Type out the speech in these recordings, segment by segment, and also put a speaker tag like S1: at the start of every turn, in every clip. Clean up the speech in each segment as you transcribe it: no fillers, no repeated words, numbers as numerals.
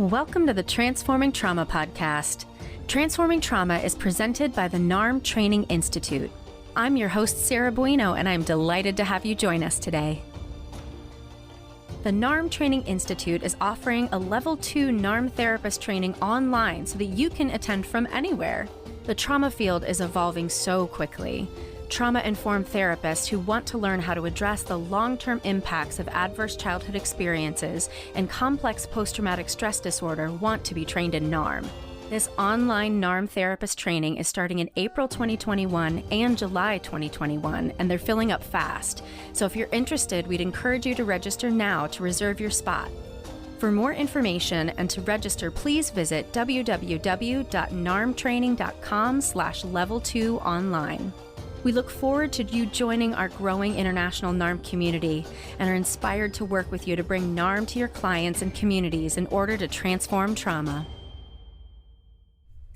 S1: Welcome to the Transforming Trauma podcast. Transforming Trauma is presented by the NARM Training Institute. I'm your host, Sarah Buino, and I'm delighted to have you join us today. The NARM Training Institute is offering a Level 2 NARM therapist training online so that you can attend from anywhere. The trauma field is evolving so quickly. Trauma-informed therapists who want to learn how to address the long-term impacts of adverse childhood experiences and complex post-traumatic stress disorder want to be trained in NARM. This online NARM therapist training is starting in April 2021 and July 2021, and they're filling up fast. So if you're interested, we'd encourage you to register now to reserve your spot. For more information and to register, please visit www.narmtraining.com/level2online. We look forward to you joining our growing international NARM community and are inspired to work with you to bring NARM to your clients and communities in order to transform trauma.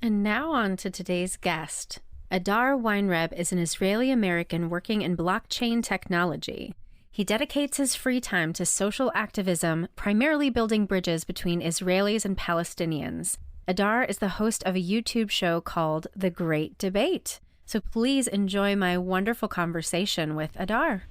S1: And now on to today's guest. Adar Weinreb is an Israeli-American working in blockchain technology. He dedicates his free time to social activism, primarily building bridges between Israelis and Palestinians. Adar is the host of a YouTube show called The Great Debate. So please enjoy my wonderful conversation with Adar.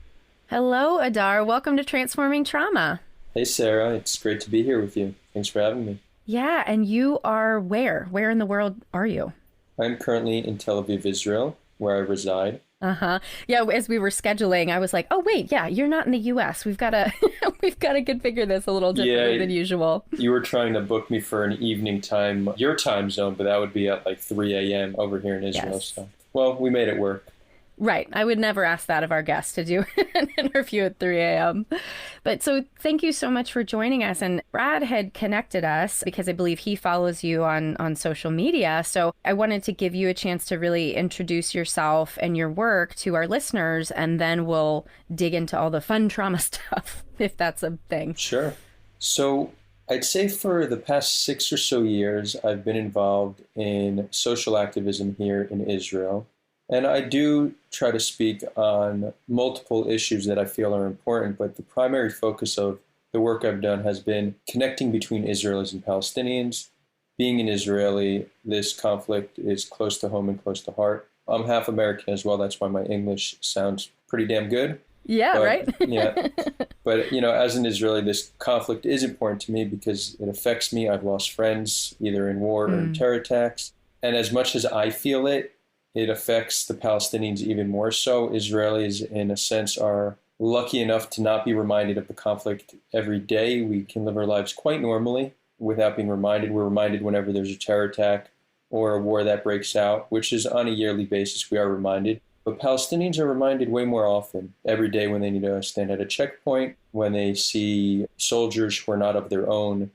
S1: Hello, Adar. Welcome to Transforming Trauma.
S2: Hey, Sarah. It's great to be here with you. Thanks for having me.
S1: Yeah, and you are where? Where in the world are you?
S2: I'm currently in Tel Aviv, Israel, where I reside.
S1: Yeah, as we were scheduling, I was like, oh, wait, yeah, you're not in the U.S. We've got to configure this a little differently than usual.
S2: You were trying to book me for an evening time, your time zone, but that would be at like 3 a.m. over here in Israel.
S1: Yes.
S2: So, well, we made it work.
S1: Right. I would never ask that of our guests to do an interview at 3 a.m. But so thank you so much for joining us. And Brad had connected us because I believe he follows you on social media. So I wanted to give you a chance to really introduce yourself and your work to our listeners, and then we'll dig into all the fun trauma stuff, if that's a thing.
S2: Sure. So I'd say for the past 6 or so years, I've been involved in social activism here in Israel. And I do try to speak on multiple issues that I feel are important, but the primary focus of the work I've done has been connecting between Israelis and Palestinians. Being an Israeli, this conflict is close to home and close to heart. I'm half American as well. That's why my English sounds pretty damn good.
S1: Yeah, right?
S2: Yeah. But, as an Israeli, this conflict is important to me because it affects me. I've lost friends either in war or in terror attacks. And as much as I feel it, it affects the Palestinians even more so. Israelis, in a sense, are lucky enough to not be reminded of the conflict every day. We can live our lives quite normally without being reminded. We're reminded whenever there's a terror attack or a war that breaks out, which is on a yearly basis we are reminded. But Palestinians are reminded way more often every day when they need to stand at a checkpoint, when they see soldiers who are not of their own,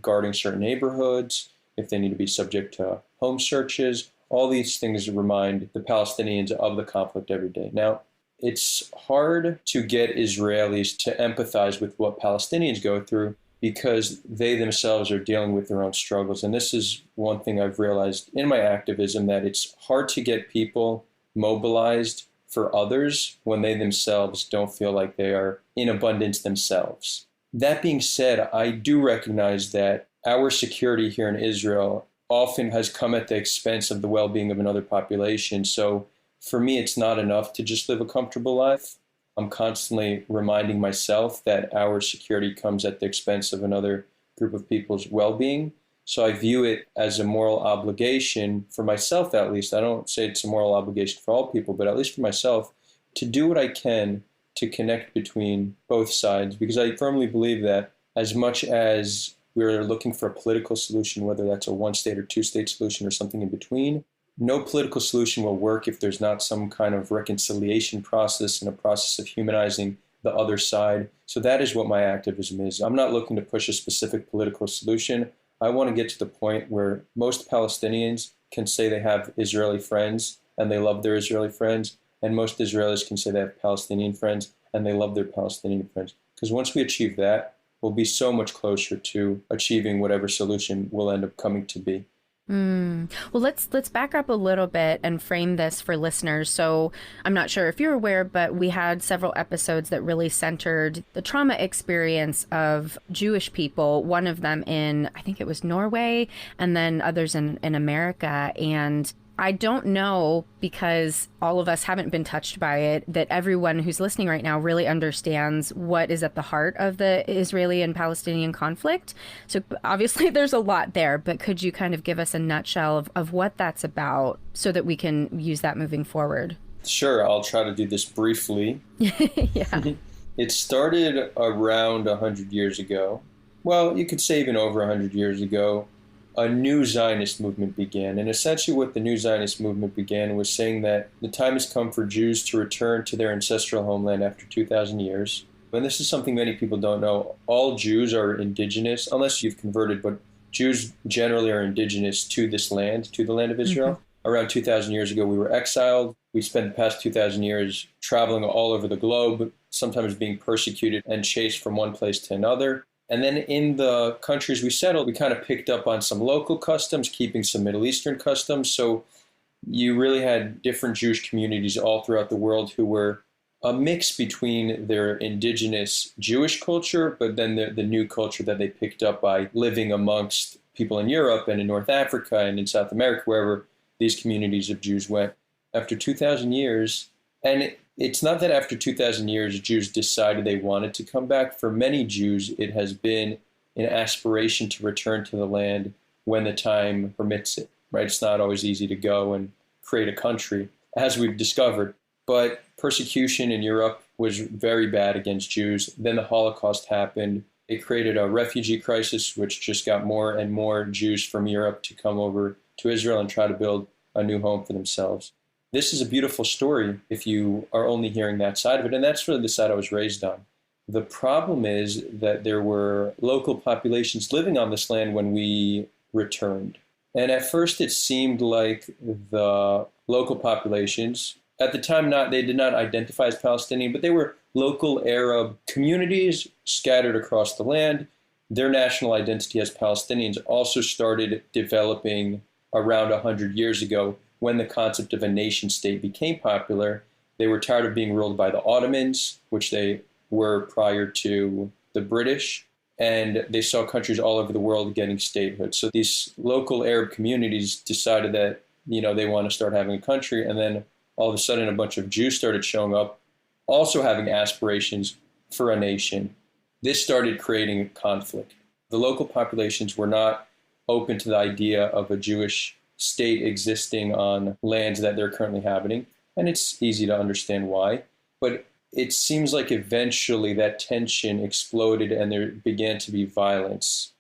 S2: guarding certain neighborhoods, if they need to be subject to home searches. All these things remind the Palestinians of the conflict every day. Now, it's hard to get Israelis to empathize with what Palestinians go through because they themselves are dealing with their own struggles. And this is one thing I've realized in my activism, that it's hard to get people mobilized for others when they themselves don't feel like they are in abundance themselves. That being said, I do recognize that our security here in Israel often has come at the expense of the well-being of another population. So for me, it's not enough to just live a comfortable life. I'm constantly reminding myself that our security comes at the expense of another group of people's well-being. So I view it as a moral obligation for myself, at least. I don't say it's a moral obligation for all people, but at least for myself, to do what I can to connect between both sides, because I firmly believe that as much as we're looking for a political solution, whether that's a one-state or two-state solution or something in between, no political solution will work if there's not some kind of reconciliation process and a process of humanizing the other side. So that is what my activism is. I'm not looking to push a specific political solution. I want to get to the point where most Palestinians can say they have Israeli friends and they love their Israeli friends, and most Israelis can say they have Palestinian friends and they love their Palestinian friends. Because once we achieve that, we'll be so much closer to achieving whatever solution will end up coming to be.
S1: Well, let's back up a little bit and frame this for listeners. So I'm not sure if you're aware, but we had several episodes that really centered the trauma experience of Jewish people, one of them in, I think it was Norway, and then others in America. And I don't know, because all of us haven't been touched by it, that everyone who's listening right now really understands what is at the heart of the Israeli and Palestinian conflict. So obviously there's a lot there, but could you kind of give us a nutshell of what that's about so that we can use that moving forward?
S2: Sure, I'll try to do this briefly.
S1: Yeah.
S2: It started around 100 years ago. Well, you could say even over 100 years ago. A new Zionist movement began. And essentially what the new Zionist movement began was saying that the time has come for Jews to return to their ancestral homeland after 2,000 years. And this is something many people don't know. All Jews are indigenous, unless you've converted, but Jews generally are indigenous to this land, to the land of Israel. Mm-hmm. Around 2,000 years ago, we were exiled. We spent the past 2,000 years traveling all over the globe, sometimes being persecuted and chased from one place to another. And then in the countries we settled, we kind of picked up on some local customs, keeping some Middle Eastern customs. So you really had different Jewish communities all throughout the world who were a mix between their indigenous Jewish culture, but then the new culture that they picked up by living amongst people in Europe and in North Africa and in South America, wherever these communities of Jews went. After 2,000 years, and it's not that after 2,000 years, Jews decided they wanted to come back. For many Jews, it has been an aspiration to return to the land when the time permits it, right? It's not always easy to go and create a country, as we've discovered. But persecution in Europe was very bad against Jews. Then the Holocaust happened. It created a refugee crisis, which just got more and more Jews from Europe to come over to Israel and try to build a new home for themselves. This is a beautiful story if you are only hearing that side of it, and that's really the side I was raised on. The problem is that there were local populations living on this land when we returned. And at first it seemed like the local populations, at the time they did not identify as Palestinian, but they were local Arab communities scattered across the land. Their national identity as Palestinians also started developing around 100 years ago. When the concept of a nation state became popular, they were tired of being ruled by the Ottomans, which they were prior to the British, and they saw countries all over the world getting statehood. So these local Arab communities decided that, they want to start having a country, and then all of a sudden a bunch of Jews started showing up, also having aspirations for a nation. This started creating a conflict. The local populations were not open to the idea of a Jewish state existing on lands that they're currently inhabiting, and it's easy to understand why. But it seems like eventually that tension exploded and there began to be violence.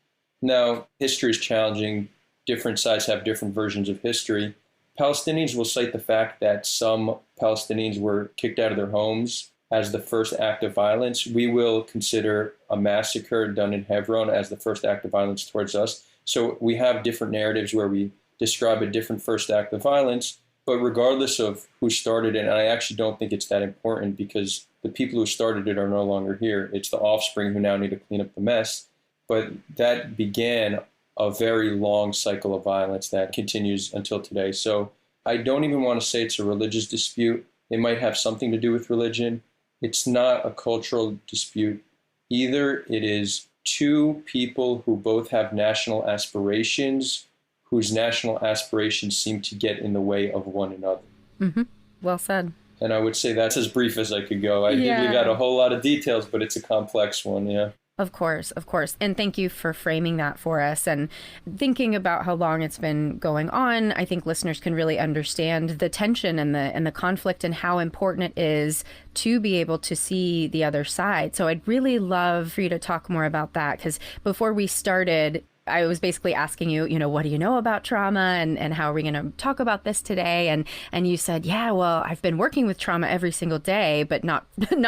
S2: Now, history is challenging. Different sides have different versions of history. Palestinians will cite the fact that some Palestinians were kicked out of their homes as the first act of violence. We will consider a massacre done in Hebron as the first act of violence towards us. So we have different narratives where we describe a different first act of violence, but regardless of who started it, and I actually don't think it's that important because the people who started it are no longer here. It's the offspring who now need to clean up the mess. But that began a very long cycle of violence that continues until today. So I don't even want to say it's a religious dispute. It might have something to do with religion. It's not a cultural dispute either. It is two people who both have national aspirations, whose national aspirations seem to get in the way of one another.
S1: Mm-hmm. Well said.
S2: And I would say that's as brief as I could go. I did leave out a whole lot of details, but it's a complex one, yeah.
S1: Of course, of course. And thank you for framing that for us. And thinking about how long it's been going on, I think listeners can really understand the tension and the conflict and how important it is to be able to see the other side. So I'd really love for you to talk more about that, because before we started, I was basically asking you, what do you know about trauma and how are we going to talk about this today? And you said, yeah, well, I've been working with trauma every single day, but not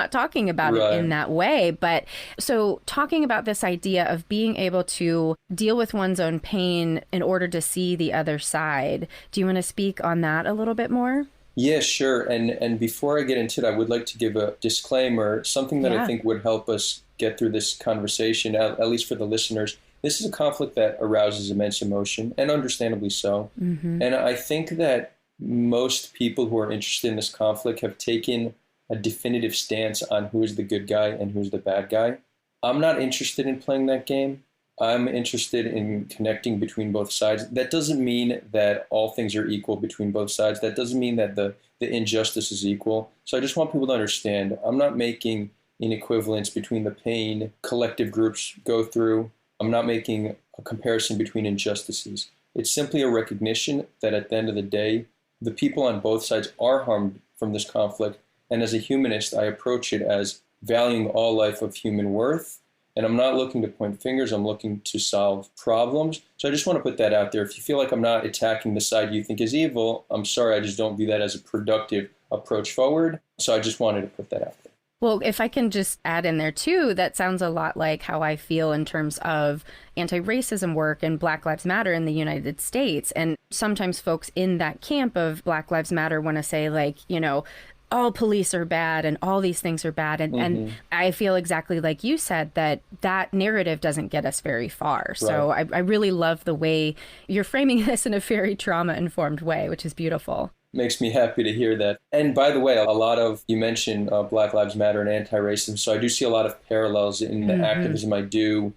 S1: talking about it in that way. But so talking about this idea of being able to deal with one's own pain in order to see the other side. Do you want to speak on that a little bit more?
S2: Yeah, sure. And before I get into it, I would like to give a disclaimer, something that I think would help us get through this conversation, at least for the listeners. this is a conflict that arouses immense emotion, and understandably so. Mm-hmm. And I think that most people who are interested in this conflict have taken a definitive stance on who's the good guy and who's the bad guy. I'm not interested in playing that game. I'm interested in connecting between both sides. That doesn't mean that all things are equal between both sides. That doesn't mean that the injustice is equal. So I just want people to understand, I'm not making an equivalence between the pain collective groups go through. I'm not making a comparison between injustices. It's simply a recognition that at the end of the day, the people on both sides are harmed from this conflict. And as a humanist, I approach it as valuing all life of human worth. And I'm not looking to point fingers. I'm looking to solve problems. So I just want to put that out there. If you feel like I'm not attacking the side you think is evil, I'm sorry. I just don't view that as a productive approach forward. So I just wanted to put that out there.
S1: Well, if I can just add in there too, that sounds a lot like how I feel in terms of anti-racism work and Black Lives Matter in the United States. And sometimes folks in that camp of Black Lives Matter want to say, like, you know, all police are bad and all these things are bad. And I feel exactly like you said, that narrative doesn't get us very far. Right. So I really love the way you're framing this in a very trauma-informed way, which is beautiful.
S2: Makes me happy to hear that. And by the way, a lot of, you mentioned Black Lives Matter and anti-racism. So I do see a lot of parallels in the activism I do,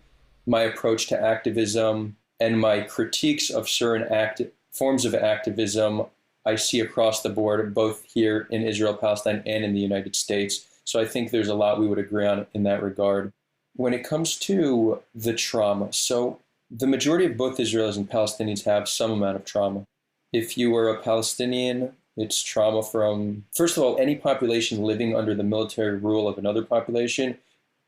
S2: my approach to activism, and my critiques of certain forms of activism I see across the board, both here in Israel, Palestine, and in the United States. So I think there's a lot we would agree on in that regard. When it comes to the trauma, so the majority of both Israelis and Palestinians have some amount of trauma. If you were a Palestinian, it's trauma from, first of all, any population living under the military rule of another population,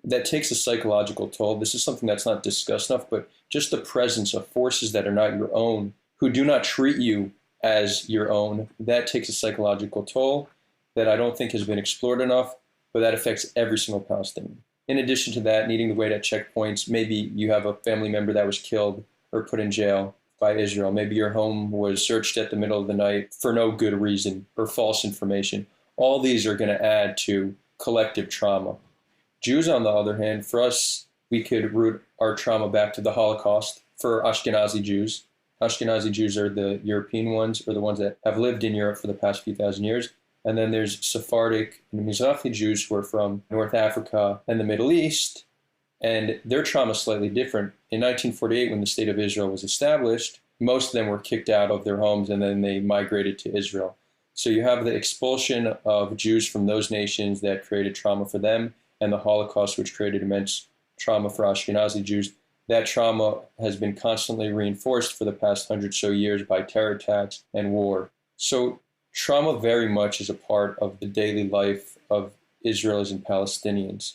S2: that takes a psychological toll. This is something that's not discussed enough, but just the presence of forces that are not your own, who do not treat you as your own, that takes a psychological toll that I don't think has been explored enough, but that affects every single Palestinian. In addition to that, needing to wait at checkpoints, maybe you have a family member that was killed or put in jail by Israel. Maybe your home was searched at the middle of the night for no good reason or false information. All these are going to add to collective trauma. Jews, on the other hand, for us, we could root our trauma back to the Holocaust. For Ashkenazi Jews, Ashkenazi Jews are the European ones, or the ones that have lived in Europe for the past few thousand years. And then there's Sephardic and Mizrahi Jews who are from North Africa and the Middle East. And their trauma is slightly different. In 1948, when the State of Israel was established, most of them were kicked out of their homes and then they migrated to Israel. So you have the expulsion of Jews from those nations that created trauma for them, and the Holocaust, which created immense trauma for Ashkenazi Jews. That trauma has been constantly reinforced for the past 100 or so years by terror attacks and war. So trauma very much is a part of the daily life of Israelis and Palestinians.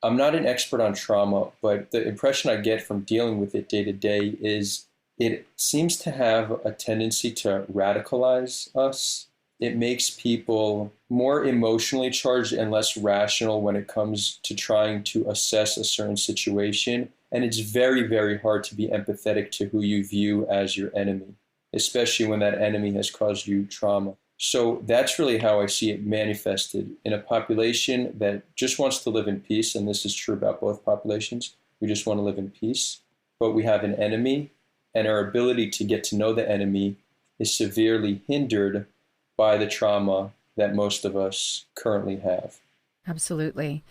S2: I'm not an expert on trauma, but the impression I get from dealing with it day to day is it seems to have a tendency to radicalize us. It makes people more emotionally charged and less rational when it comes to trying to assess a certain situation. And it's very, very hard to be empathetic to who you view as your enemy, especially when that enemy has caused you trauma. So that's really how I see it manifested in a population that just wants to live in peace. And this is true about both populations. We just want to live in peace, but we have an enemy, and our ability to get to know the enemy is severely hindered by the trauma that most of us currently have.
S1: Absolutely.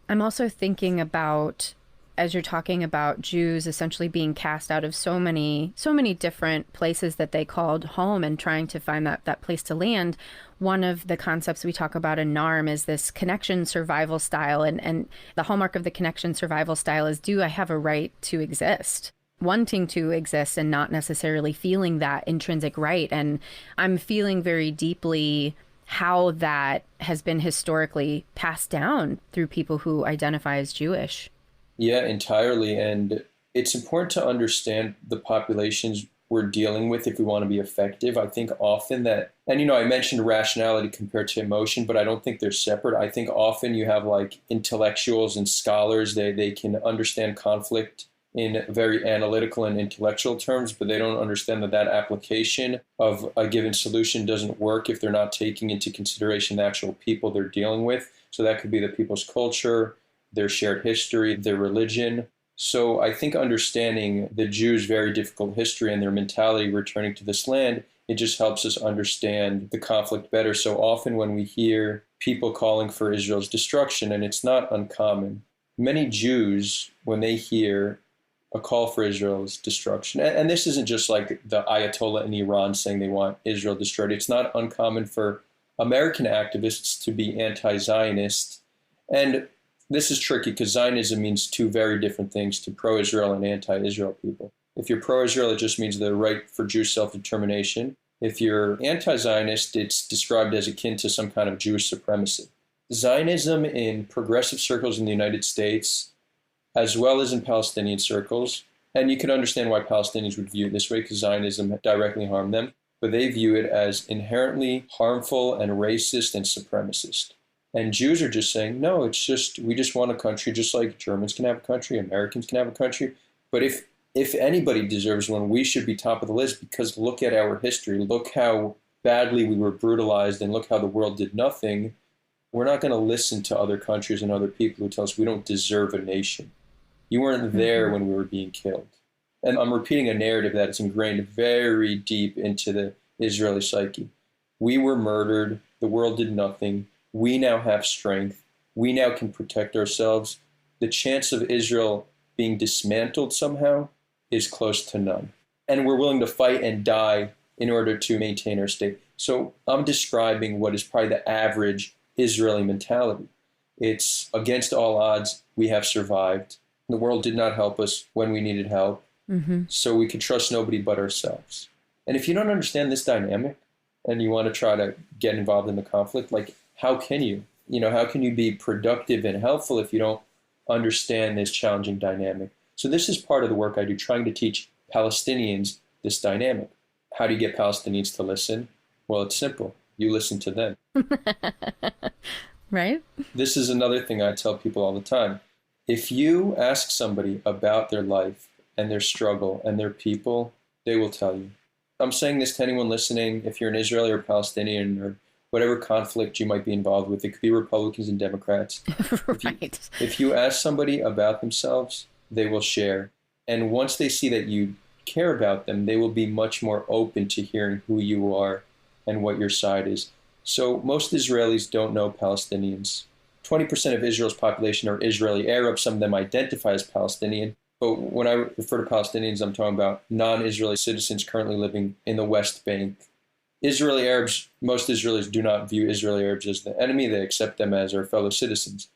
S1: I'm also thinking about, as you're talking about Jews essentially being cast out of so many different places that they called home and trying to find that place to land, one of the concepts we talk about in NARM is this connection survival style. And the hallmark of the connection survival style is, do I have a right to exist? Wanting to exist and not necessarily feeling that intrinsic right. And I'm feeling very deeply how that has been historically passed down through people who identify as Jewish.
S2: Yeah, entirely. And it's important to understand the populations we're dealing with if we want to be effective. I think often that, and I mentioned rationality compared to emotion, but I don't think they're separate. I think often you have like intellectuals and scholars, they can understand conflict in very analytical and intellectual terms, but they don't understand that application of a given solution doesn't work if they're not taking into consideration the actual people they're dealing with. So that could be the people's culture, their shared history, their religion. So I think understanding the Jews' very difficult history and their mentality returning to this land, it just helps us understand the conflict better. So often when we hear people calling for Israel's destruction, and it's not uncommon, many Jews, when they hear a call for Israel's destruction, and this isn't just like the Ayatollah in Iran saying they want Israel destroyed. It's not uncommon for American activists to be anti-Zionist. And this is tricky because Zionism means two very different things to pro-Israel and anti-Israel people. If you're pro-Israel, it just means the right for Jewish self-determination. If you're anti-Zionist, it's described as akin to some kind of Jewish supremacy. Zionism in progressive circles in the United States, as well as in Palestinian circles, and you can understand why Palestinians would view it this way because Zionism directly harmed them, but they view it as inherently harmful and racist and supremacist. And Jews are just saying, no, it's just, we just want a country just like Germans can have a country, Americans can have a country. But if anybody deserves one, we should be top of the list because look at our history. Look how badly we were brutalized and look how the world did nothing. We're not going to listen to other countries and other people who tell us we don't deserve a nation. You weren't there when we were being killed. And I'm repeating a narrative that is ingrained very deep into the Israeli psyche. We were murdered. The world did nothing. We now have strength. We now can protect ourselves. The chance of Israel being dismantled somehow is close to none. And we're willing to fight and die in order to maintain our state. So I'm describing what is probably the average Israeli mentality. It's against all odds, we have survived. The world did not help us when we needed help. So we could trust nobody but ourselves. And if you don't understand this dynamic and you want to try to get involved in the conflict, like how can you? How can you be productive and helpful if you don't understand this challenging dynamic? So this is part of the work I do, trying to teach Palestinians this dynamic. How do you get Palestinians to listen? Well, it's simple. You listen to them.
S1: Right?
S2: This is another thing I tell people all the time. If you ask somebody about their life and their struggle and their people, they will tell you. I'm saying this to anyone listening, if you're an Israeli or Palestinian or whatever conflict you might be involved with, it could be Republicans and Democrats.
S1: Right.
S2: If you ask somebody about themselves, they will share. And once they see that you care about them, they will be much more open to hearing who you are and what your side is. So most Israelis don't know Palestinians. 20% of Israel's population are Israeli Arabs. Some of them identify as Palestinian. But when I refer to Palestinians, I'm talking about non-Israeli citizens currently living in the West Bank. Israeli Arabs, most Israelis do not view Israeli Arabs as the enemy. They accept them as our fellow citizens.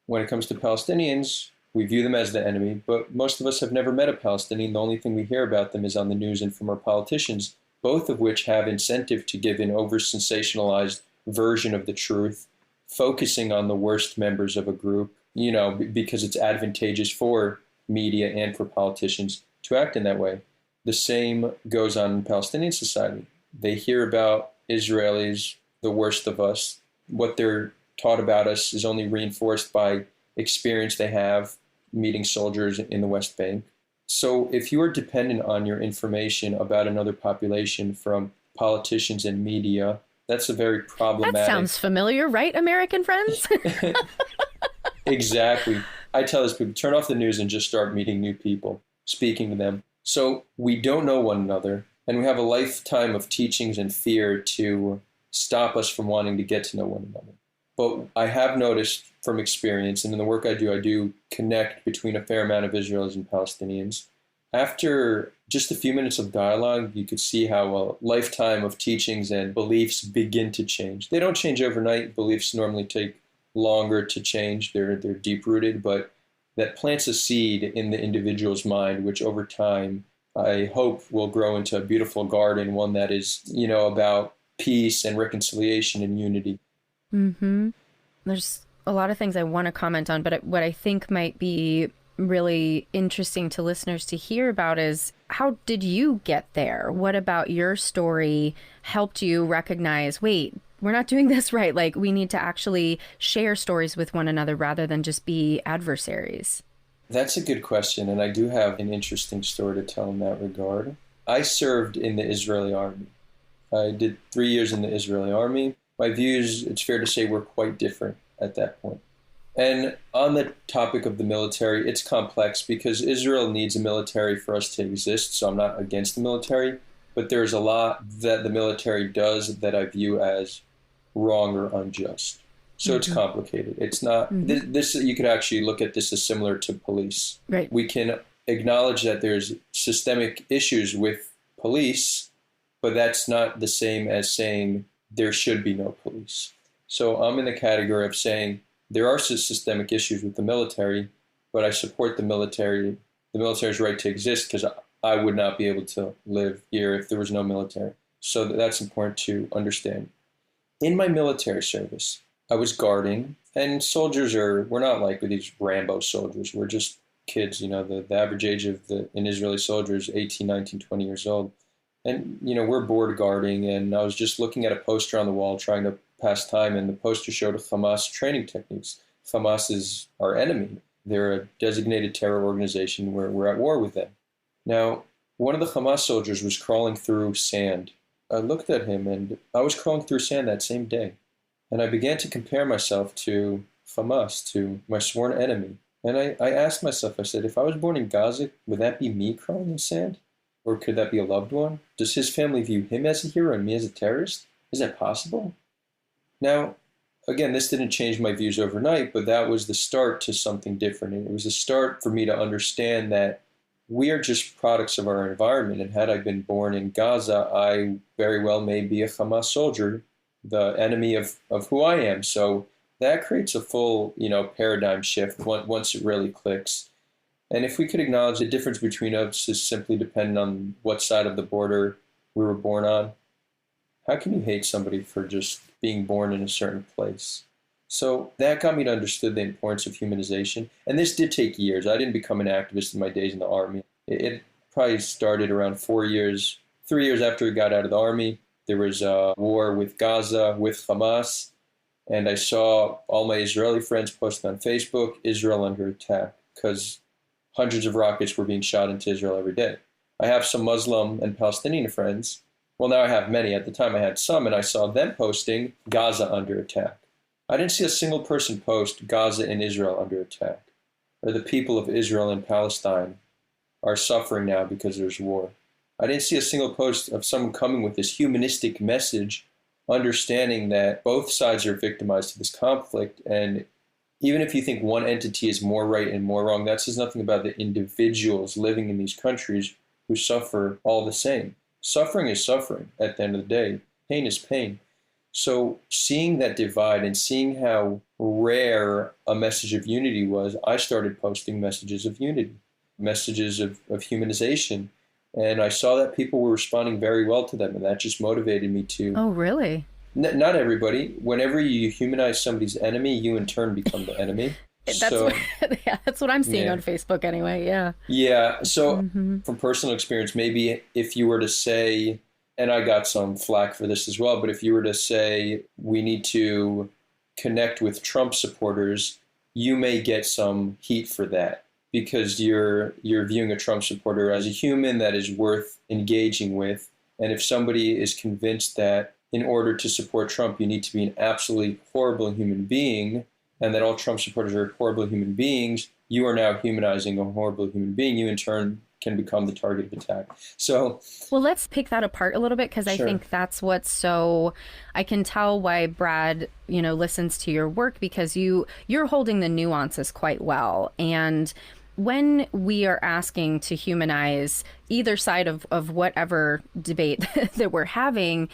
S2: When it comes to Palestinians, we view them as the enemy, but most of us have never met a Palestinian. The only thing we hear about them is on the news and from our politicians, both of which have incentive to give an over-sensationalized version of the truth, focusing on the worst members of a group, because it's advantageous for media and for politicians to act in that way. The same goes on in Palestinian society. They hear about Israelis, the worst of us. What they're taught about us is only reinforced by experience they have meeting soldiers in the West Bank. So if you are dependent on your information about another population from politicians and media, that's a very problematic...
S1: That sounds familiar, right, American friends?
S2: Exactly. I tell these people, turn off the news and just start meeting new people, speaking to them. So we don't know one another, and we have a lifetime of teachings and fear to stop us from wanting to get to know one another. But I have noticed from experience, and in the work I do connect between a fair amount of Israelis and Palestinians. After just a few minutes of dialogue, you could see how a lifetime of teachings and beliefs begin to change. They don't change overnight. Beliefs normally take longer to change. They're deep-rooted, but that plants a seed in the individual's mind, which over time, I hope will grow into a beautiful garden, one that is, about peace and reconciliation and unity.
S1: There's a lot of things I want to comment on, but what I think might be really interesting to listeners to hear about is, how did you get there? What about your story helped you recognize, wait, we're not doing this right. Like, we need to actually share stories with one another rather than just be adversaries.
S2: That's a good question, and I do have an interesting story to tell in that regard. I served in the Israeli army. I did 3 years in the Israeli army. My views, it's fair to say, were quite different at that point. And on the topic of the military, it's complex because Israel needs a military for us to exist. So I'm not against the military, but there's a lot that the military does that I view as wrong or unjust. So it's complicated. It's not this. You could actually look at this as similar to police.
S1: Right.
S2: We can acknowledge that there's systemic issues with police, but that's not the same as saying there should be no police. So I'm in the category of saying there are systemic issues with the military, but I support the military's right to exist because I would not be able to live here if there was no military. So that's important to understand. In my military service, I was guarding, and we're not like these Rambo soldiers. We're just kids, the average age of an Israeli soldier is 18, 19, 20 years old. And, we're board guarding, and I was just looking at a poster on the wall trying to pass time, and the poster showed Hamas training techniques. Hamas is our enemy. They're a designated terror organization where we're at war with them. Now, one of the Hamas soldiers was crawling through sand. I looked at him, and I was crawling through sand that same day. And I began to compare myself to Hamas, to my sworn enemy. And I asked myself, I said, if I was born in Gaza, would that be me crawling in sand? Or could that be a loved one? Does his family view him as a hero and me as a terrorist? Is that possible? Now, again, this didn't change my views overnight, but that was the start to something different. And it was a start for me to understand that we are just products of our environment. And had I been born in Gaza, I very well may be a Hamas soldier, the enemy of who I am. So that creates a full, paradigm shift once it really clicks. And if we could acknowledge the difference between us is simply dependent on what side of the border we were born on, how can you hate somebody for just being born in a certain place? So that got me to understand the importance of humanization. And this did take years. I didn't become an activist in my days in the army. It probably started around 3 years after we got out of the army. There was a war with Gaza, with Hamas. And I saw all my Israeli friends posting on Facebook, Israel under attack, because hundreds of rockets were being shot into Israel every day. I have some Muslim and Palestinian friends. Well, now I have many. At the time I had some, and I saw them posting Gaza under attack. I didn't see a single person post Gaza and Israel under attack, or the people of Israel and Palestine are suffering now because there's war. I didn't see a single post of someone coming with this humanistic message, understanding that both sides are victimized to this conflict. And even if you think one entity is more right and more wrong, that says nothing about the individuals living in these countries who suffer all the same. Suffering is suffering at the end of the day. Pain is pain. So seeing that divide and seeing how rare a message of unity was, I started posting messages of unity, messages of humanization. And I saw that people were responding very well to them, and that just motivated me to...
S1: Oh, really?
S2: Not everybody. Whenever you humanize somebody's enemy, you in turn become the enemy.
S1: That's what I'm seeing on Facebook anyway, yeah.
S2: Yeah, so from personal experience, maybe if you were to say, and I got some flack for this as well, but if you were to say we need to connect with Trump supporters, you may get some heat for that, because you're viewing a Trump supporter as a human that is worth engaging with. And if somebody is convinced that in order to support Trump, you need to be an absolutely horrible human being, and that all Trump supporters are horrible human beings, you are now humanizing a horrible human being. You in turn can become the target of attack. So,
S1: well, let's pick that apart a little bit, because I think that's what's so, I can tell why Brad, listens to your work, because you're holding the nuances quite well. And when we are asking to humanize either side of whatever debate that we're having,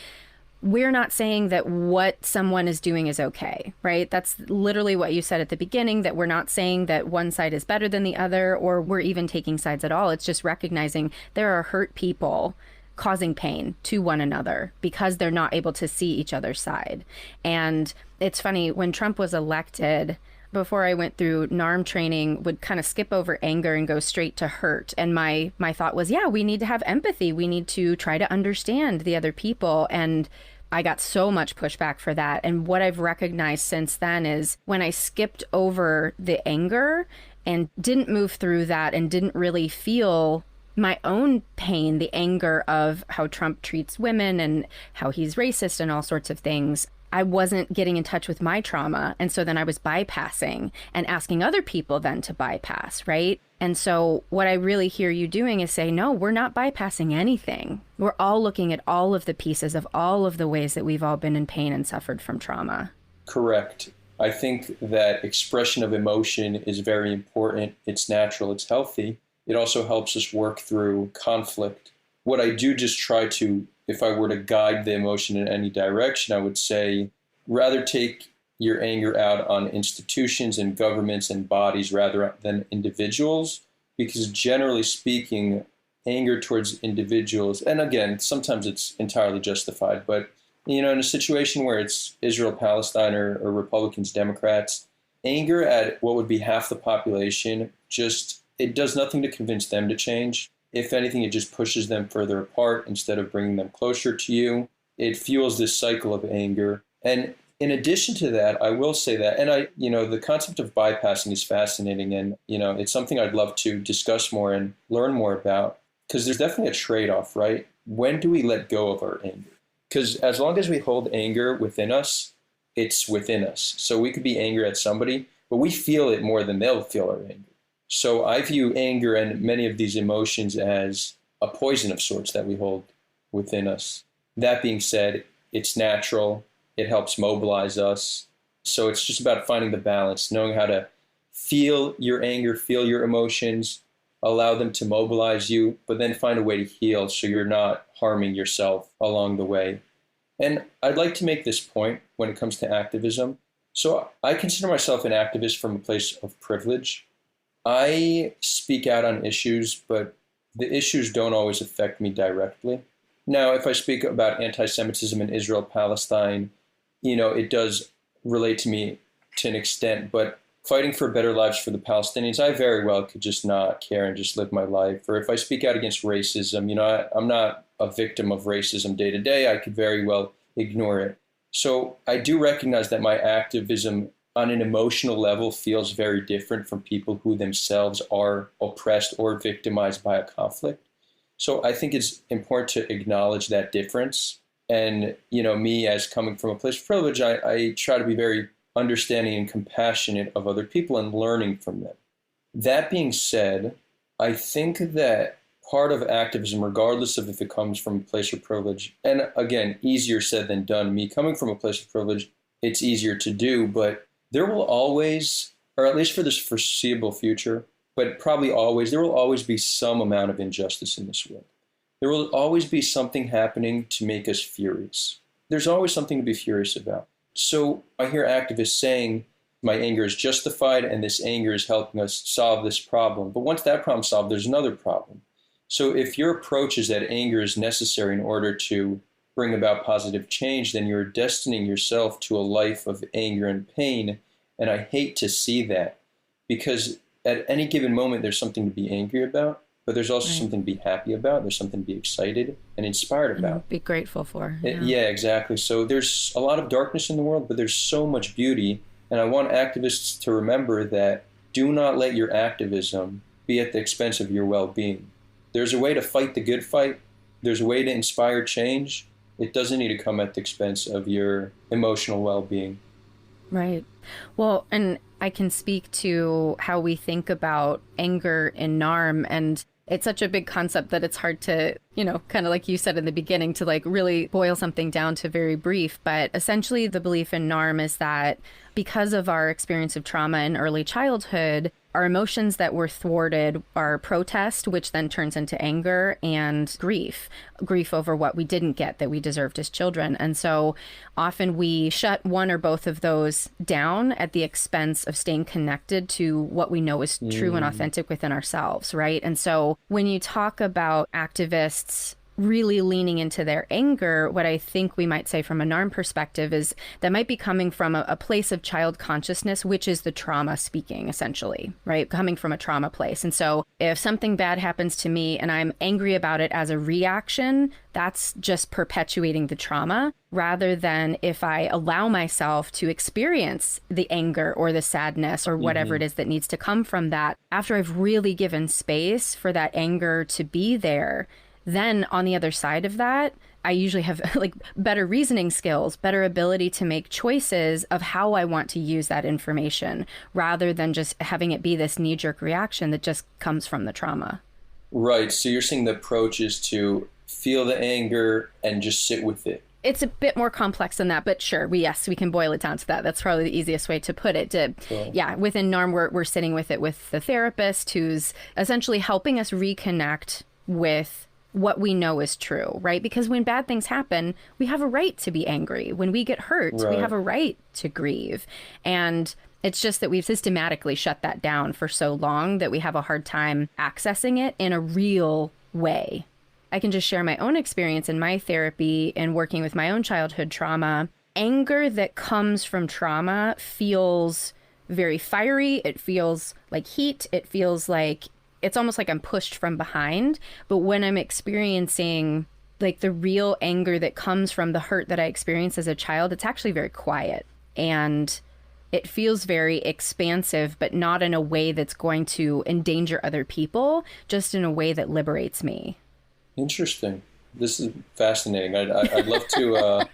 S1: we're not saying that what someone is doing is okay, right? That's literally what you said at the beginning, that we're not saying that one side is better than the other, or we're even taking sides at all. It's just recognizing there are hurt people causing pain to one another because they're not able to see each other's side. And it's funny, when Trump was elected, before I went through NARM training, would kind of skip over anger and go straight to hurt. And my thought was, yeah, we need to have empathy. We need to try to understand the other people. And I got so much pushback for that. And what I've recognized since then is when I skipped over the anger and didn't move through that and didn't really feel my own pain, the anger of how Trump treats women and how he's racist and all sorts of things, I wasn't getting in touch with my trauma. And so then I was bypassing and asking other people then to bypass, right? And so what I really hear you doing is say, no, we're not bypassing anything. We're all looking at all of the pieces of all of the ways that we've all been in pain and suffered from trauma.
S2: Correct. I think that expression of emotion is very important. It's natural. It's healthy. It also helps us work through conflict. What I do just try to, if I were to guide the emotion in any direction, I would say rather take your anger out on institutions and governments and bodies rather than individuals, because generally speaking, anger towards individuals, and again, sometimes it's entirely justified, but in a situation where it's Israel, Palestine, or Republicans, Democrats, anger at what would be half the population, it does nothing to convince them to change. If anything, it just pushes them further apart instead of bringing them closer to you. It fuels this cycle of anger. And in addition to that, I will say that, and the concept of bypassing is fascinating, and, it's something I'd love to discuss more and learn more about, because there's definitely a trade-off, right? When do we let go of our anger? Because as long as we hold anger within us, it's within us. So we could be angry at somebody, but we feel it more than they'll feel our anger. So I view anger and many of these emotions as a poison of sorts that we hold within us. That being said, it's natural. It helps mobilize us. So it's just about finding the balance, knowing how to feel your anger, feel your emotions, allow them to mobilize you, but then find a way to heal so you're not harming yourself along the way. And I'd like to make this point when it comes to activism. So I consider myself an activist from a place of privilege. I speak out on issues, but the issues don't always affect me directly. Now, if I speak about anti-Semitism in Israel, Palestine, it does relate to me to an extent, but fighting for better lives for the Palestinians, I very well could just not care and just live my life. Or if I speak out against racism, I'm not a victim of racism day to day. I could very well ignore it. So I do recognize that my activism on an emotional level feels very different from people who themselves are oppressed or victimized by a conflict. So I think it's important to acknowledge that difference. And, me as coming from a place of privilege, I try to be very understanding and compassionate of other people and learning from them. That being said, I think that part of activism, regardless of if it comes from a place of privilege, and again, easier said than done, me coming from a place of privilege, it's easier to do, but there will always, or at least for this foreseeable future, but probably always, there will always be some amount of injustice in this world. There will always be something happening to make us furious. There's always something to be furious about. So I hear activists saying my anger is justified and this anger is helping us solve this problem. But once that problem's solved, there's another problem. So if your approach is that anger is necessary in order to bring about positive change, then you're destining yourself to a life of anger and pain. And I hate to see that, because at any given moment, there's something to be angry about, but there's also something to be happy about. There's something to be excited and inspired about.
S1: And be grateful for.
S2: Yeah, exactly. So there's a lot of darkness in the world, but there's so much beauty. And I want activists to remember that do not let your activism be at the expense of your well-being. There's a way to fight the good fight. There's a way to inspire change. It doesn't need to come at the expense of your emotional well-being.
S1: Right. Well, and I can speak to how we think about anger in NARM, and it's such a big concept that it's hard to, kind of like you said in the beginning, to really boil something down to very brief. But essentially the belief in NARM is that because of our experience of trauma in early childhood, our emotions that were thwarted are protest, which then turns into anger, and grief over what we didn't get that we deserved as children. And so often we shut one or both of those down at the expense of staying connected to what we know is true and authentic within ourselves, right? And so when you talk about activists really leaning into their anger, what I think we might say from a NARM perspective is that might be coming from a place of child consciousness, which is the trauma speaking, essentially, right? Coming from a trauma place. And so if something bad happens to me and I'm angry about it as a reaction, that's just perpetuating the trauma, rather than if I allow myself to experience the anger or the sadness or whatever it is that needs to come from that, after I've really given space for that anger to be there. Then on the other side of that, I usually have like better reasoning skills, better ability to make choices of how I want to use that information, rather than just having it be this knee-jerk reaction that just comes from the trauma.
S2: Right. So you're saying the approach is to feel the anger and just sit with it.
S1: It's a bit more complex than that, but sure, we can boil it down to that. That's probably the easiest way to put it.
S2: Cool.
S1: Yeah, within NARM, we're sitting with it with the therapist who's essentially helping us reconnect with what we know is true, right? Because when bad things happen, we have a right to be angry. When we get hurt, we have a right to grieve. And it's just that we've systematically shut that down for so long that we have a hard time accessing it in a real way. I can just share my own experience in my therapy and working with my own childhood trauma. Anger that comes from trauma feels very fiery. It feels like heat. It feels like it's almost like I'm pushed from behind. But when I'm experiencing like the real anger that comes from the hurt that I experienced as a child, it's actually very quiet. And it feels very expansive, but not in a way that's going to endanger other people, just in a way that liberates me.
S2: Interesting. This is fascinating. I'd love to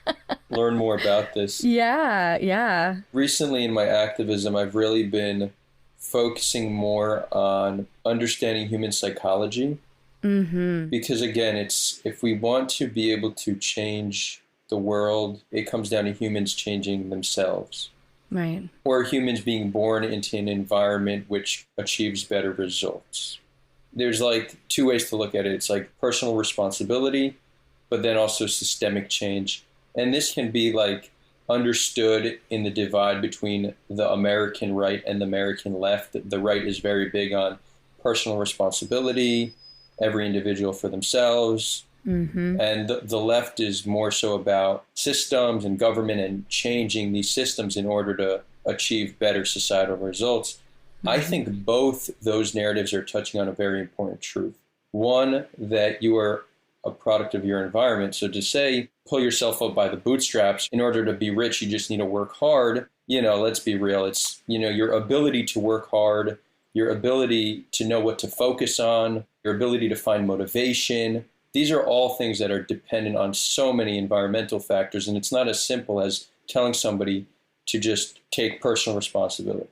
S2: learn more about this.
S1: Yeah.
S2: Recently in my activism, I've really been focusing more on understanding human psychology.
S1: Mm-hmm.
S2: Because again, if we want to be able to change the world, it comes down to humans changing themselves.
S1: Right.
S2: Or humans being born into an environment which achieves better results. There's like two ways to look at it. It's like personal responsibility, but then also systemic change. And this can be like understood in the divide between the American right and the American left. The right is very big on personal responsibility, every individual for themselves. Mm-hmm. And the left is more so about systems and government and changing these systems in order to achieve better societal results. Mm-hmm. I think both those narratives are touching on a very important truth. One, that you are a product of your environment. So to say, pull yourself up by the bootstraps, in order to be rich, you just need to work hard. Let's be real. It's, your ability to work hard, your ability to know what to focus on, your ability to find motivation. These are all things that are dependent on so many environmental factors. And it's not as simple as telling somebody to just take personal responsibility.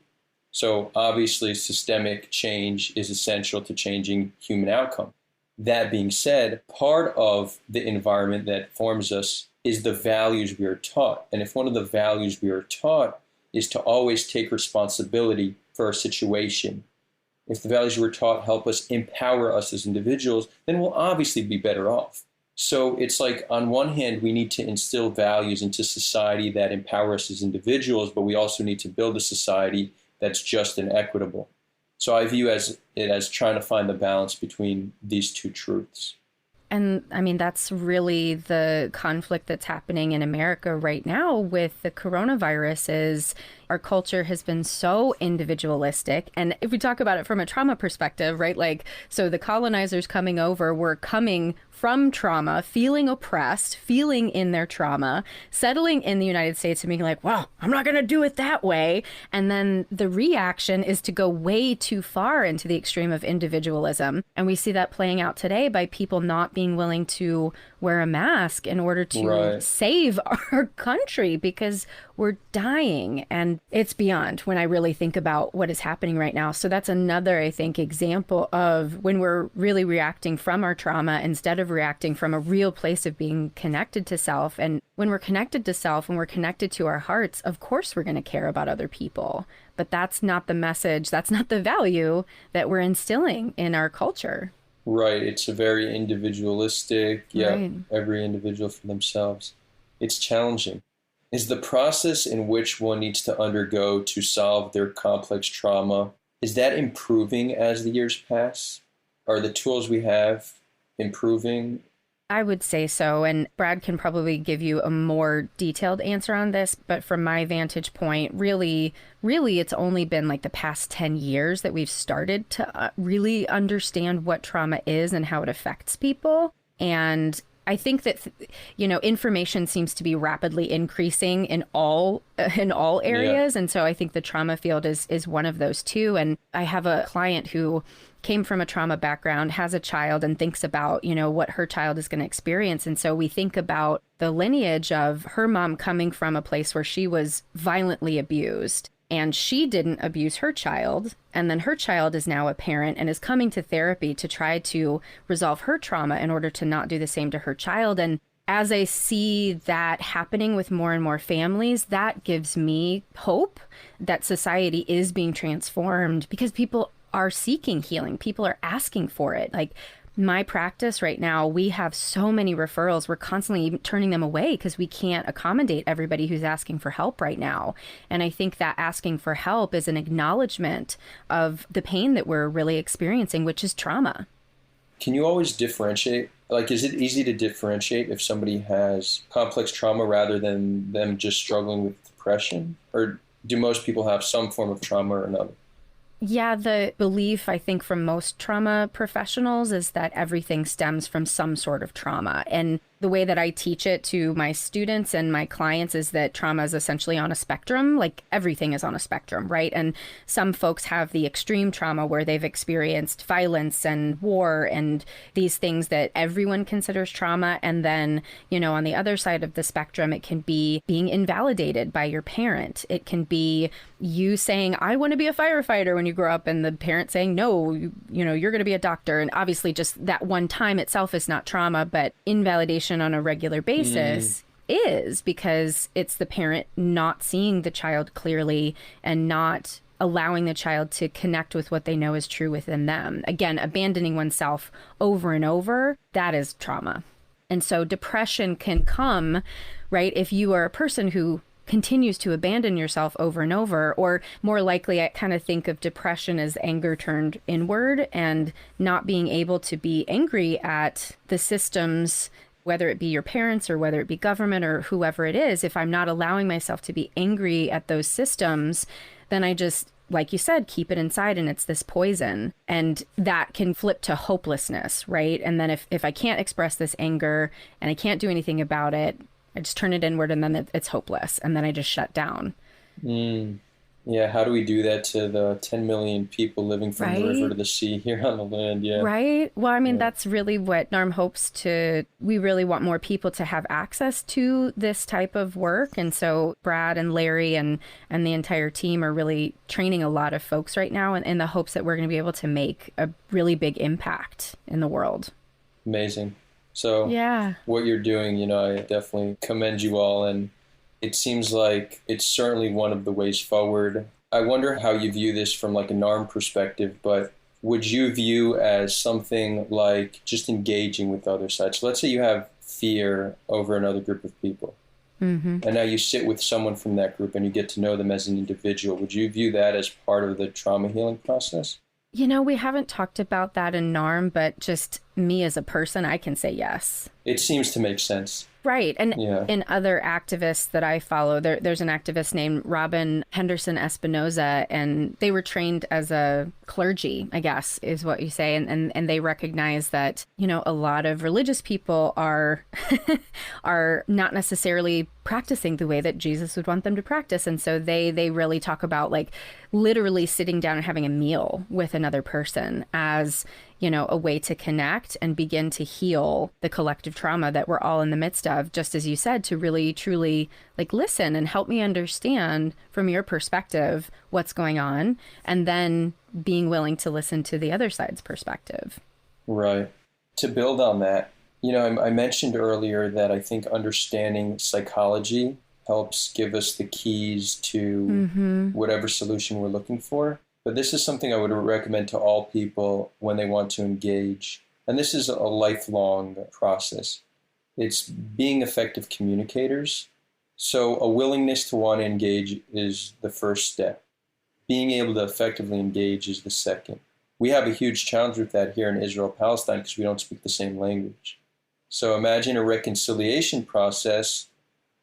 S2: So obviously, systemic change is essential to changing human outcome. That being said, part of the environment that forms us is the values we are taught. And if one of the values we are taught is to always take responsibility for a situation, if the values we're taught help us empower us as individuals, then we'll obviously be better off. So it's like, on one hand, we need to instill values into society that empower us as individuals, but we also need to build a society that's just and equitable. So I view it as trying to find the balance between these two truths.
S1: And I mean, that's really the conflict that's happening in America right now with the coronavirus. Is our culture has been so individualistic. And if we talk about it from a trauma perspective, right, like, so the colonizers coming over were coming from trauma, feeling oppressed, feeling in their trauma, settling in the United States and being like, well, I'm not going to do it that way. And then the reaction is to go way too far into the extreme of individualism. And we see that playing out today by people not being willing to wear a mask in order to save our country because we're dying. And it's beyond when I really think about what is happening right now. So that's another, I think, example of when we're really reacting from our trauma instead of reacting from a real place of being connected to self. And when we're connected to self, when we're connected to our hearts, of course we're going to care about other people. But that's not the message. That's not the value that we're instilling in our culture.
S2: Right. It's a very individualistic, every individual for themselves. It's challenging. Is the process in which one needs to undergo to solve their complex trauma, is that improving as the years pass? Are the tools we have improving?
S1: I would say so. And Brad can probably give you a more detailed answer on this. But from my vantage point, really, it's only been like the past 10 years that we've started to really understand what trauma is and how it affects people. And I think that, information seems to be rapidly increasing in all areas. Yeah. And so I think the trauma field is one of those too. And I have a client who came from a trauma background, has a child, and thinks about, what her child is going to experience. And so we think about the lineage of her mom coming from a place where she was violently abused. And she didn't abuse her child. And then her child is now a parent and is coming to therapy to try to resolve her trauma in order to not do the same to her child. And as I see that happening with more and more families, that gives me hope that society is being transformed because people are seeking healing. People are asking for it. Like, my practice right now, we have so many referrals. We're constantly turning them away because we can't accommodate everybody who's asking for help right now. And I think that asking for help is an acknowledgement of the pain that we're really experiencing, which is trauma.
S2: Can you always differentiate? Like, is it easy to differentiate if somebody has complex trauma rather than them just struggling with depression? Or do most people have some form of trauma or another?
S1: Yeah, the belief, I think, from most trauma professionals is that everything stems from some sort of trauma. And the way that I teach it to my students and my clients is that trauma is essentially on a spectrum, like everything is on a spectrum, right? And some folks have the extreme trauma where they've experienced violence and war and these things that everyone considers trauma. And then, on the other side of the spectrum, it can be being invalidated by your parent. It can be you saying, I want to be a firefighter when you grow up, and the parent saying, no, you're going to be a doctor. And obviously just that one time itself is not trauma, but invalidation on a regular basis is, because it's the parent not seeing the child clearly and not allowing the child to connect with what they know is true within them. Again, abandoning oneself over and over, that is trauma. And so depression can come, right, if you are a person who continues to abandon yourself over and over, or more likely, I kind of think of depression as anger turned inward and not being able to be angry at the systems, whether it be your parents or whether it be government or whoever it is. If I'm not allowing myself to be angry at those systems, then I just, like you said, keep it inside, and it's this poison. And that can flip to hopelessness, right? And then if I can't express this anger and I can't do anything about it, I just turn it inward, and then it's hopeless. And then I just shut down.
S2: Yeah, how do we do that to the 10 million people living from the river to the sea here on the land? Yeah.
S1: Right. Well, I mean, that's really what NARM hopes to. We really want more people to have access to this type of work. And so Brad and Larry and the entire team are really training a lot of folks right now in the hopes that we're going to be able to make a really big impact in the world.
S2: Amazing. So what you're doing, I definitely commend you all. And it seems like it's certainly one of the ways forward. I wonder how you view this from like a NARM perspective, but would you view as something like just engaging with other sides? So let's say you have fear over another group of people. And now you sit with someone from that group and you get to know them as an individual. Would you view that as part of the trauma healing process?
S1: We haven't talked about that in NARM, but just me as a person, I can say yes.
S2: It seems to make sense.
S1: Right. And in other activists that I follow, there's an activist named Robin Henderson Espinoza, and they were trained as a clergy, I guess, is what you say. And they recognize that, a lot of religious people are are not necessarily practicing the way that Jesus would want them to practice. And so they really talk about like literally sitting down and having a meal with another person as a way to connect and begin to heal the collective trauma that we're all in the midst of, just as you said, to really, truly like listen and help me understand from your perspective what's going on, and then being willing to listen to the other side's perspective. Right.
S2: To build on that, I mentioned earlier that I think understanding psychology helps give us the keys to whatever solution we're looking for. But this is something I would recommend to all people when they want to engage. And this is a lifelong process. It's being effective communicators. So a willingness to want to engage is the first step. Being able to effectively engage is the second. We have a huge challenge with that here in Israel, Palestine, because we don't speak the same language. So imagine a reconciliation process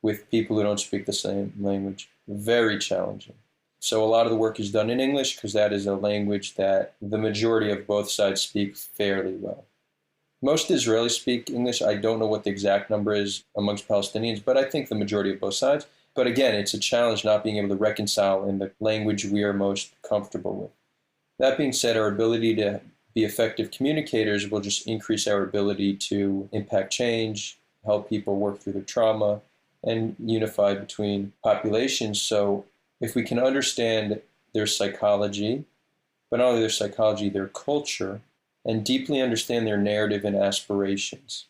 S2: with people who don't speak the same language. Very challenging. So a lot of the work is done in English because that is a language that the majority of both sides speak fairly well. Most Israelis speak English. I don't know what the exact number is amongst Palestinians, but I think the majority of both sides. But again, it's a challenge not being able to reconcile in the language we are most comfortable with. That being said, our ability to be effective communicators will just increase our ability to impact change, help people work through their trauma, and unify between populations. So if we can understand their psychology, but not only their psychology, their culture, and deeply understand their narrative and aspirations,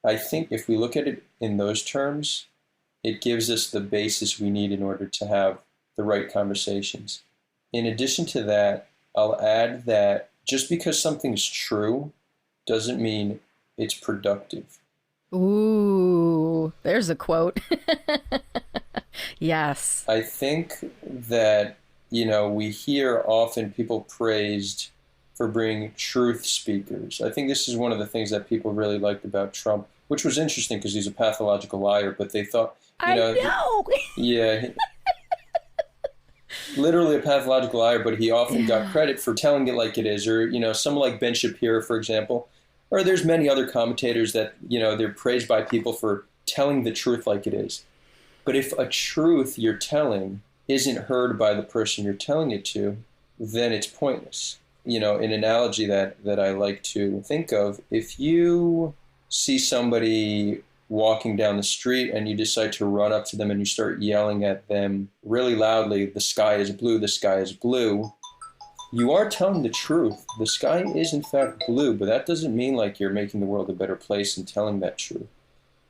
S2: I think if we look at it in those terms, it gives us the basis we need in order to have the right conversations. In addition to that, I'll add that just because something's true doesn't mean it's productive.
S1: Ooh, there's a quote. Yes.
S2: I think that, we hear often people praised for being truth speakers. I think this is one of the things that people really liked about Trump, which was interesting because he's a pathological liar, but they thought,
S1: I know.
S2: Yeah. Literally a pathological liar, but he often got credit for telling it like it is. Or, someone like Ben Shapiro, for example, or there's many other commentators that, they're praised by people for telling the truth like it is. But if a truth you're telling isn't heard by the person you're telling it to, then it's pointless. An analogy that I like to think of, if you see somebody walking down the street and you decide to run up to them and you start yelling at them really loudly, the sky is blue, the sky is blue, you are telling the truth. The sky is in fact blue, but that doesn't mean like you're making the world a better place and telling that truth.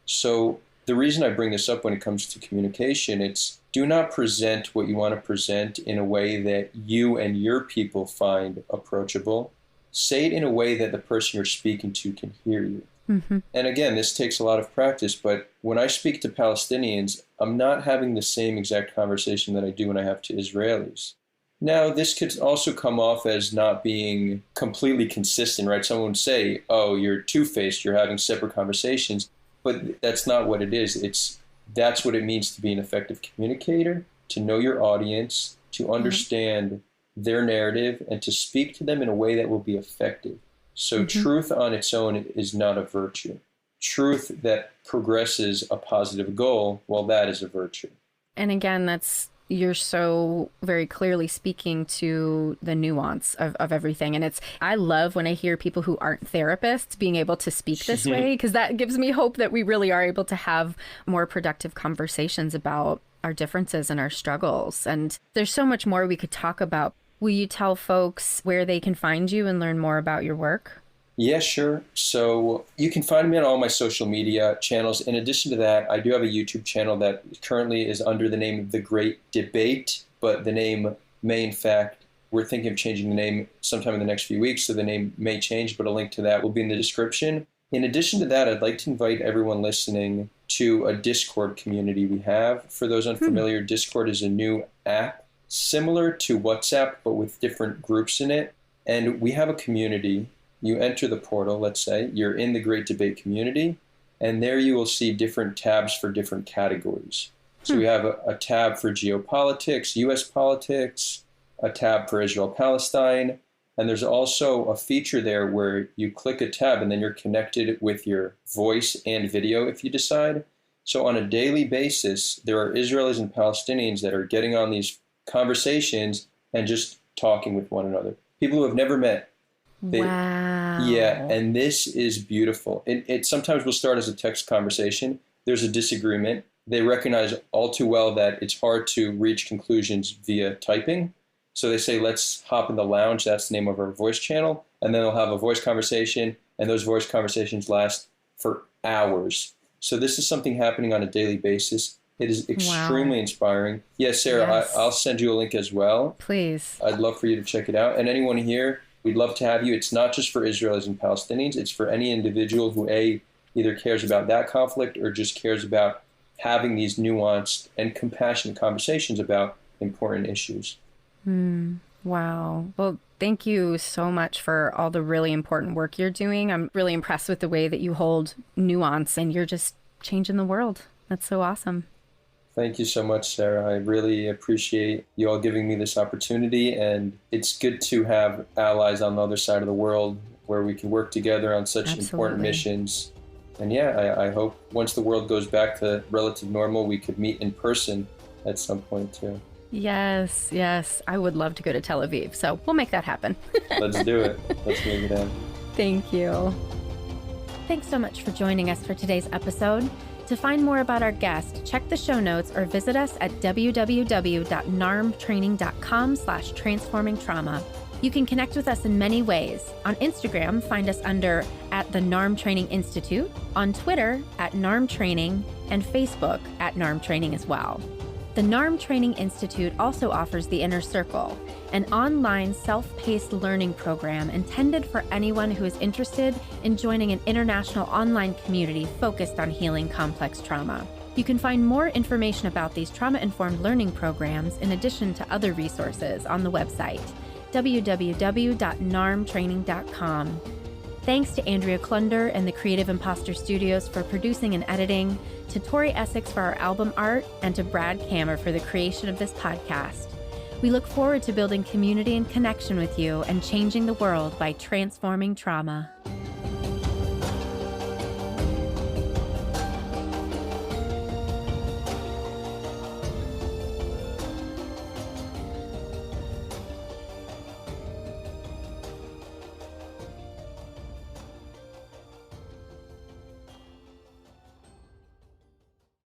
S2: So the reason I bring this up when it comes to communication, it's do not present what you want to present in a way that you and your people find approachable. Say it in a way that the person you're speaking to can hear you. Mm-hmm. And again, this takes a lot of practice, but when I speak to Palestinians, I'm not having the same exact conversation that I do when I have to Israelis. Now, this could also come off as not being completely consistent, right? Someone would say, oh, you're two-faced, you're having separate conversations, but that's not what it is. That's what it means to be an effective communicator, to know your audience, to understand their narrative, and to speak to them in a way that will be effective. So truth on its own is not a virtue. Truth that progresses a positive goal, well, that is a virtue.
S1: And again, you're so very clearly speaking to the nuance of everything. And I love when I hear people who aren't therapists being able to speak this way, because that gives me hope that we really are able to have more productive conversations about our differences and our struggles. And there's so much more we could talk about. Will you tell folks where they can find you and learn more about your work?
S2: Yeah, sure. So you can find me on all my social media channels. In addition to that, I do have a YouTube channel that currently is under the name of The Great Debate, but the name may, in fact, we're thinking of changing the name sometime in the next few weeks, so the name may change, but a link to that will be in the description. In addition to that, I'd like to invite everyone listening to a Discord community we have. For those unfamiliar, Discord is a new app similar to WhatsApp, but with different groups in it. And we have a community. You enter the portal, let's say, you're in the Great Debate community, and there you will see different tabs for different categories. So we have a tab for geopolitics, U.S. politics, a tab for Israel-Palestine, and there's also a feature there where you click a tab and then you're connected with your voice and video if you decide. So on a daily basis, there are Israelis and Palestinians that are getting on these conversations and just talking with one another. People who have never met.
S1: Wow.
S2: Yeah, and this is beautiful. It sometimes will start as a text conversation. There's a disagreement. They recognize all too well that it's hard to reach conclusions via typing. So they say, let's hop in the lounge. That's the name of our voice channel. And then they'll have a voice conversation, and those voice conversations last for hours. So this is something happening on a daily basis. It is extremely inspiring. Yes, Sarah, yes. I'll send you a link as well.
S1: Please.
S2: I'd love for you to check it out. And anyone here, we'd love to have you. It's not just for Israelis and Palestinians. It's for any individual who, either cares about that conflict or just cares about having these nuanced and compassionate conversations about important issues.
S1: Wow. Well, thank you so much for all the really important work you're doing. I'm really impressed with the way that you hold nuance, and you're just changing the world. That's so awesome.
S2: Thank you so much, Sarah. I really appreciate you all giving me this opportunity, and it's good to have allies on the other side of the world where we can work together on such important missions. And yeah, I hope once the world goes back to relative normal, we could meet in person at some point too.
S1: Yes, yes. I would love to go to Tel Aviv, so we'll make that happen.
S2: Let's do it. Let's make it happen.
S1: Thank you. Thanks so much for joining us for today's episode. To find more about our guest, check the show notes or visit us at www.narmtraining.com/transformingtrauma. You can connect with us in many ways. On Instagram, find us under @the-NARM-Training-Institute, on Twitter @NARM-Training, and Facebook @NARM-Training as well. The NARM Training Institute also offers the Inner Circle, an online self-paced learning program intended for anyone who is interested in joining an international online community focused on healing complex trauma. You can find more information about these trauma-informed learning programs in addition to other resources on the website, www.narmtraining.com. Thanks to Andrea Klunder and the Creative Imposter Studios for producing and editing, to Tori Essex for our album art, and to Brad Kammer for the creation of this podcast. We look forward to building community and connection with you and changing the world by transforming trauma.